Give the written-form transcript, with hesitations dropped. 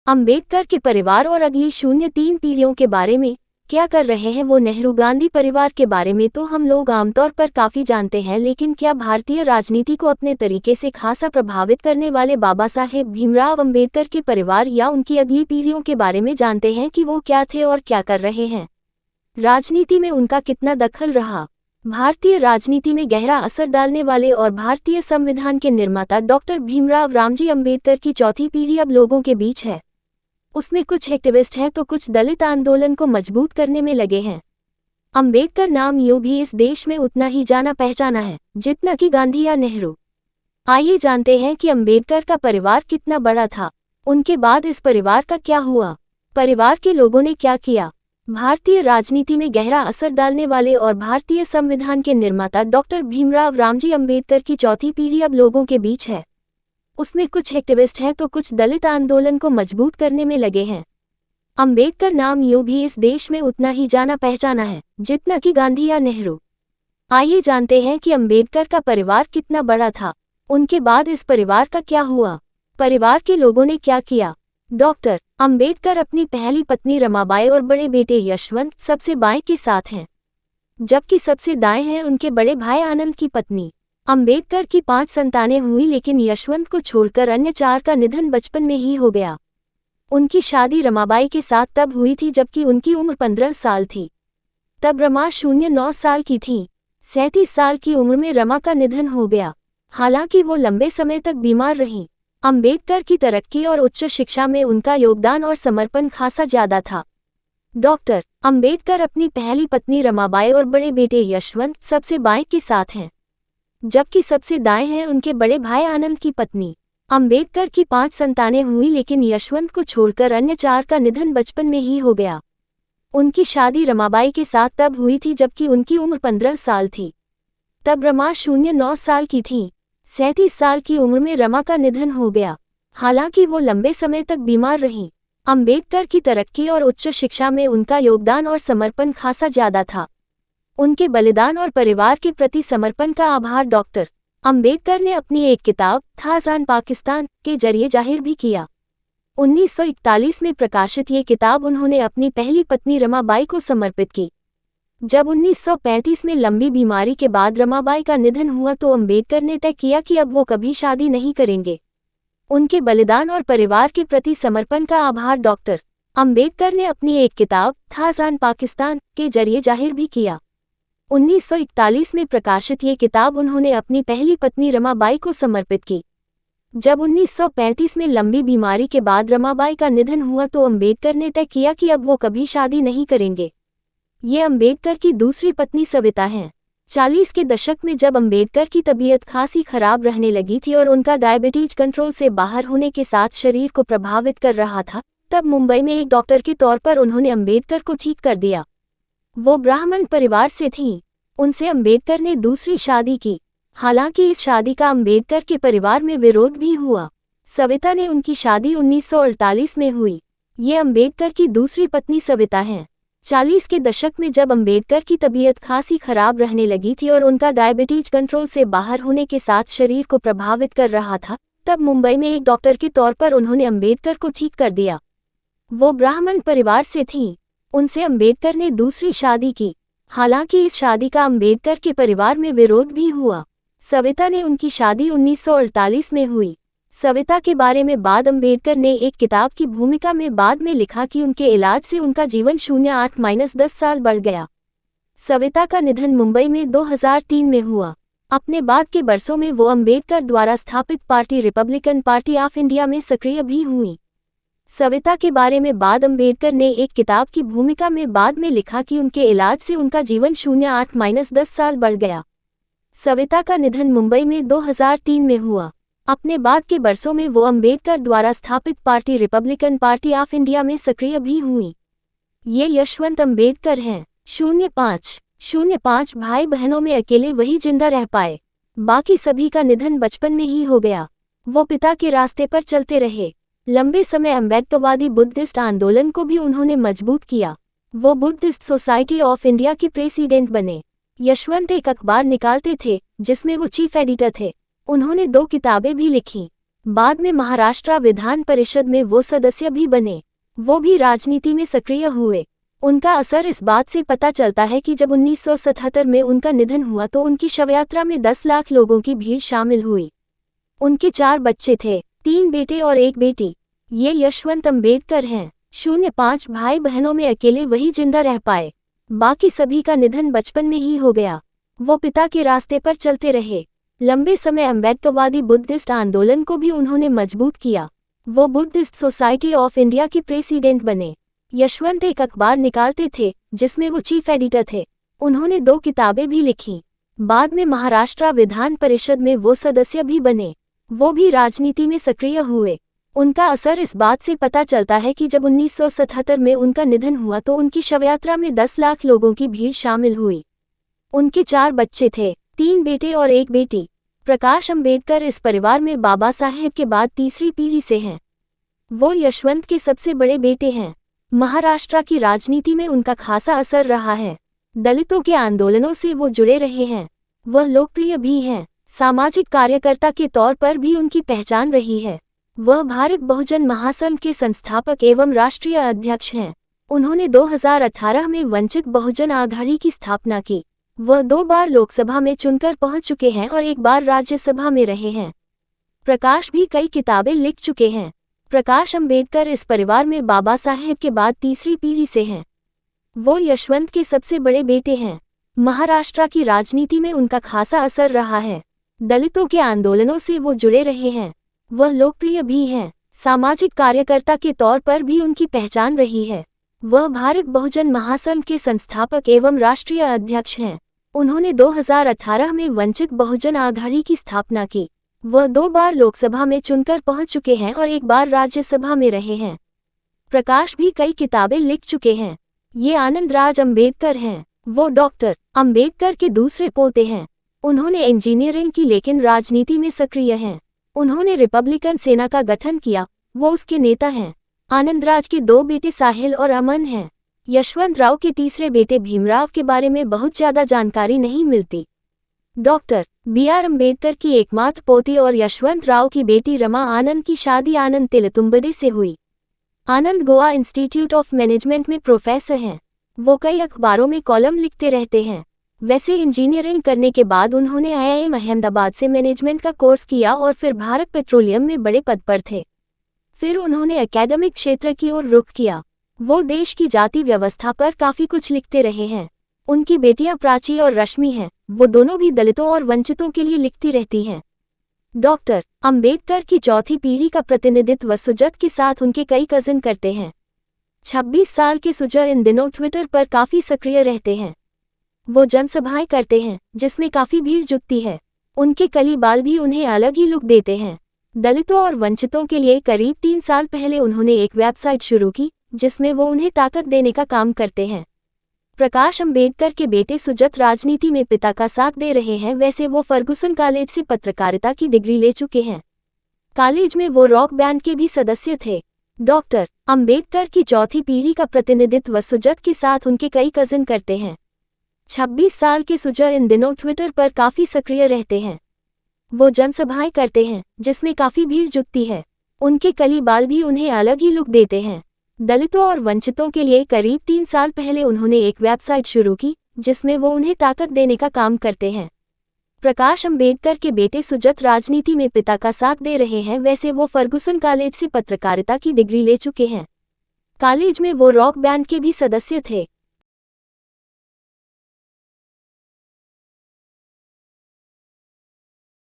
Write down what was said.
अंबेडकर के परिवार और अगली 03 पीढ़ियों के बारे में क्या कर रहे हैं वो। नेहरू गांधी परिवार के बारे में तो हम लोग आमतौर पर काफ़ी जानते हैं, लेकिन क्या भारतीय राजनीति को अपने तरीके से खासा प्रभावित करने वाले बाबा साहेब भीमराव अंबेडकर के परिवार या उनकी अगली पीढ़ियों के बारे में जानते हैं कि वो क्या थे और क्या कर रहे हैं? राजनीति में उनका कितना दखल रहा? भारतीय राजनीति में गहरा असर डालने वाले और भारतीय संविधान के निर्माता डॉक्टर भीमराव रामजी अंबेडकर की चौथी पीढ़ी अब लोगों के बीच है। उसमें कुछ एक्टिविस्ट हैं तो कुछ दलित आंदोलन को मजबूत करने में लगे हैं। अंबेडकर नाम यूं भी इस देश में उतना ही जाना पहचाना है जितना कि गांधी या नेहरू। आइए जानते हैं कि अंबेडकर का परिवार कितना बड़ा था, उनके बाद इस परिवार का क्या हुआ, परिवार के लोगों ने क्या किया। भारतीय राजनीति में गहरा असर डालने वाले और भारतीय संविधान के निर्माता डॉक्टर भीमराव रामजी अंबेडकर की चौथी पीढ़ी अब लोगों के बीच है। उसमें कुछ एक्टिविस्ट हैं तो कुछ दलित आंदोलन को मजबूत करने में लगे हैं। अंबेडकर नाम यूं भी इस देश में उतना ही जाना पहचाना है जितना कि गांधी या नेहरू। आइए जानते हैं कि अंबेडकर का परिवार कितना बड़ा था, उनके बाद इस परिवार का क्या हुआ, परिवार के लोगों ने क्या किया। डॉक्टर अंबेडकर अपनी पहली पत्नी रमाबाई और बड़े बेटे यशवंत सबसे बाएं के साथ हैं, जबकि सबसे दाएं हैं उनके बड़े भाई आनंद की पत्नी। अंबेडकर की 5 संतानें हुई, लेकिन यशवंत को छोड़कर अन्य 4 का निधन बचपन में ही हो गया। उनकी शादी रमाबाई के साथ तब हुई थी जबकि उनकी उम्र 15 साल थी। तब रमा 09 साल की थी। 37 साल की उम्र में रमा का निधन हो गया। हालांकि वो लंबे समय तक बीमार रहीं। अंबेडकर की तरक्की और उच्च शिक्षा में उनका योगदान और समर्पण खासा ज्यादा था। डॉक्टर अंबेडकर अपनी पहली पत्नी रमाबाई और बड़े बेटे यशवंत सबसे बाएं के साथ हैं, जबकि सबसे दाएं हैं उनके बड़े भाई आनंद की पत्नी। अंबेडकर की 5 संतानें हुई, लेकिन यशवंत को छोड़कर अन्य 4 का निधन बचपन में ही हो गया। उनकी शादी रमाबाई के साथ तब हुई थी जबकि उनकी उम्र 15 साल थी। तब रमा 09 साल की थी। 37 साल की उम्र में रमा का निधन हो गया। हालांकि वो लंबे समय तक बीमार रहीं। अंबेडकर की तरक्की और उच्च शिक्षा में उनका योगदान और समर्पण खासा ज्यादा था। उनके बलिदान और परिवार के प्रति समर्पण का आभार डॉक्टर अंबेडकर ने अपनी एक किताब था आजाद पाकिस्तान के जरिए जाहिर भी किया। 1941 में प्रकाशित ये किताब उन्होंने अपनी पहली पत्नी रमाबाई को समर्पित की। जब 1935 में लंबी बीमारी के बाद रमाबाई का निधन हुआ तो अंबेडकर ने तय किया कि अब वो कभी शादी नहीं करेंगे। उनके बलिदान और परिवार के प्रति समर्पण का आभार डॉक्टर अंबेडकर ने अपनी एक किताब था आजाद पाकिस्तान के जरिए जाहिर भी किया। 1941 में प्रकाशित ये किताब उन्होंने अपनी पहली पत्नी रमाबाई को समर्पित की। जब 1935 में लंबी बीमारी के बाद रमाबाई का निधन हुआ तो अंबेडकर ने तय किया कि अब वो कभी शादी नहीं करेंगे। ये अंबेडकर की दूसरी पत्नी सविता हैं। 40 के दशक में जब अंबेडकर की तबीयत खासी खराब रहने लगी थी और उनका डायबिटीज कंट्रोल से बाहर होने के साथ शरीर को प्रभावित कर रहा था, तब मुंबई में एक डॉक्टर के तौर पर उन्होंने अंबेडकर को ठीक कर दिया। वो ब्राह्मण परिवार से थीं। उनसे अंबेडकर ने दूसरी शादी की। हालांकि इस शादी का अंबेडकर के परिवार में विरोध भी हुआ। सविता ने उनकी शादी 1948 में हुई। ये अंबेडकर की दूसरी पत्नी सविता हैं। 40 के दशक में जब अंबेडकर की तबीयत खासी खराब रहने लगी थी और उनका डायबिटीज कंट्रोल से बाहर होने के साथ शरीर को प्रभावित कर रहा था, तब मुंबई में एक डॉक्टर के तौर पर उन्होंने अंबेडकर को ठीक कर दिया। वो ब्राह्मण परिवार से थीं। उनसे अंबेडकर ने दूसरी शादी की। हालांकि इस शादी का अंबेडकर के परिवार में विरोध भी हुआ। सविता ने उनकी शादी 1948 में हुई। सविता के बारे में बाद अंबेडकर ने एक किताब की भूमिका में बाद में लिखा कि उनके इलाज से उनका जीवन 08-10 साल बढ़ गया। सविता का निधन मुंबई में 2003 में हुआ। अपने बाद के बरसों में वो अंबेडकर द्वारा स्थापित party Republican party of India में सक्रिय भी हुई। सविता के बारे में बाद अंबेडकर ने एक किताब की भूमिका में बाद में लिखा कि उनके इलाज से उनका जीवन 08-10 साल बढ़ गया। सविता का निधन मुंबई में 2003 में हुआ। अपने बाद के बरसों में वो अंबेडकर द्वारा स्थापित party Republican party of India में सक्रिय भी हुई। ये यशवंत अंबेडकर हैं। 05 भाई बहनों में अकेले वही जिंदा रह पाए। बाकी सभी का निधन बचपन में ही हो गया। वो पिता के रास्ते पर चलते रहे। लंबे समय अम्बेडकरवादी बुद्धिस्ट आंदोलन को भी उन्होंने मजबूत किया। वो बुद्धिस्ट सोसाइटी ऑफ इंडिया के प्रेसिडेंट बने। यशवंत एक अखबार निकालते थे जिसमें वो चीफ एडिटर थे। उन्होंने 2 किताबें भी लिखीं। बाद में महाराष्ट्र विधान परिषद में वो सदस्य भी बने। वो भी राजनीति में सक्रिय हुए। उनका असर इस बात से पता चलता है कि जब 1977 में उनका निधन हुआ तो उनकी शवयात्रा में 10 लाख लोगों की भीड़ शामिल हुई। उनके 4 बच्चे थे, 3 बेटे और 1 बेटी। ये यशवंत अम्बेडकर हैं। 05 भाई बहनों में अकेले वही जिंदा रह पाए। बाकी सभी का निधन बचपन में ही हो गया। वो पिता के रास्ते पर चलते रहे। लंबे समय अम्बेडकरवादी बुद्धिस्ट आंदोलन को भी उन्होंने मजबूत किया। वो बुद्धिस्ट सोसाइटी ऑफ इंडिया के प्रेसिडेंट बने। यशवंत एक अखबार निकालते थे जिसमें वो चीफ एडिटर थे। उन्होंने 2 किताबें भी लिखीं। बाद में महाराष्ट्र विधान परिषद में वो सदस्य भी बने। वो भी राजनीति में सक्रिय हुए। उनका असर इस बात से पता चलता है कि जब 1977 में उनका निधन हुआ तो उनकी शवयात्रा में 10 लाख लोगों की भीड़ शामिल हुई। उनके 4 बच्चे थे, 3 बेटे और 1 बेटी। प्रकाश अम्बेडकर इस परिवार में बाबा साहेब के बाद तीसरी पीढ़ी से हैं। वो यशवंत के सबसे बड़े बेटे हैं। महाराष्ट्र की राजनीति में उनका खासा असर रहा है। दलितों के आंदोलनों से वो जुड़े रहे हैं। वह लोकप्रिय भी हैं। सामाजिक कार्यकर्ता के तौर पर भी उनकी पहचान रही है। वह भारत बहुजन महासंघ के संस्थापक एवं राष्ट्रीय अध्यक्ष हैं। उन्होंने 2018 में वंचित बहुजन आघाड़ी की स्थापना की। वह 2 बार लोकसभा में चुनकर पहुंच चुके हैं और 1 बार राज्यसभा में रहे हैं। प्रकाश भी कई किताबें लिख चुके हैं। प्रकाश अम्बेडकर इस परिवार में बाबा साहेब के बाद तीसरी पीढ़ी से हैं। वो यशवंत के सबसे बड़े बेटे हैं। महाराष्ट्र की राजनीति में उनका खासा असर रहा है। दलितों के आंदोलनों से वो जुड़े रहे हैं। वह लोकप्रिय भी हैं। सामाजिक कार्यकर्ता के तौर पर भी उनकी पहचान रही है। वह भारत बहुजन महासंघ के संस्थापक एवं राष्ट्रीय अध्यक्ष हैं। उन्होंने 2018 में वंचित बहुजन आघाड़ी की स्थापना की। वह 2 बार लोकसभा में चुनकर पहुंच चुके हैं और 1 बार राज्यसभा में रहे हैं। प्रकाश भी कई किताबें लिख चुके हैं। ये आनंदराज अम्बेडकर हैं। वो डॉक्टर अम्बेडकर के दूसरे पोते हैं। उन्होंने इंजीनियरिंग की लेकिन राजनीति में सक्रिय हैं। उन्होंने रिपब्लिकन सेना का गठन किया। वो उसके नेता हैं। आनंदराज के 2 बेटे साहिल और अमन हैं। यशवंत राव के तीसरे बेटे भीमराव के बारे में बहुत ज्यादा जानकारी नहीं मिलती। डॉक्टर BR अम्बेडकर की एकमात्र पोती और यशवंत राव की बेटी रमा आनंद की शादी आनंद तेलतुंबडे से हुई। आनंद गोवा इंस्टीट्यूट ऑफ मैनेजमेंट में प्रोफेसर हैं। वो कई अखबारों में कॉलम लिखते रहते हैं। वैसे इंजीनियरिंग करने के बाद उन्होंने IIM अहमदाबाद से मैनेजमेंट का कोर्स किया और फिर भारत पेट्रोलियम में बड़े पद पर थे। फिर उन्होंने एकेडमिक क्षेत्र की ओर रुख किया। वो देश की जाति व्यवस्था पर काफी कुछ लिखते रहे हैं। उनकी बेटियां प्राची और रश्मि हैं। वो दोनों भी दलितों और वंचितों के लिए लिखती रहती हैं। डॉक्टर अम्बेडकर की चौथी पीढ़ी का प्रतिनिधित्व सुजत के साथ उनके कई कजिन करते हैं। 26 साल के सुजय इन दिनों ट्विटर पर काफी सक्रिय रहते हैं। वो जनसभाएं करते हैं जिसमें काफी भीड़ जुटती है। उनके कली बाल भी उन्हें अलग ही लुक देते हैं। दलितों और वंचितों के लिए करीब 3 साल पहले उन्होंने एक वेबसाइट शुरू की जिसमें वो उन्हें ताकत देने का काम करते हैं। प्रकाश अम्बेडकर के बेटे सुजत राजनीति में पिता का साथ दे रहे हैं। वैसे वो फर्गुसन कॉलेज से पत्रकारिता की डिग्री ले चुके हैं। कॉलेज में वो रॉक बैंड के भी सदस्य थे। डॉक्टर अम्बेडकर की चौथी पीढ़ी का प्रतिनिधित्व सुजत के साथ उनके कई कजिन करते हैं। 26 साल के सुजय इन दिनों ट्विटर पर काफी सक्रिय रहते हैं। वो जनसभाएं करते हैं जिसमें काफी भीड़ जुटती है। उनके कली बाल भी उन्हें अलग ही लुक देते हैं। दलितों और वंचितों के लिए करीब 3 साल पहले उन्होंने एक वेबसाइट शुरू की जिसमें वो उन्हें ताकत देने का काम करते हैं। प्रकाश अम्बेडकर के बेटे सुजत राजनीति में पिता का साथ दे रहे हैं। वैसे वो फर्गुसन कॉलेज से पत्रकारिता की डिग्री ले चुके हैं। कॉलेज में वो रॉक बैंड के भी सदस्य थे।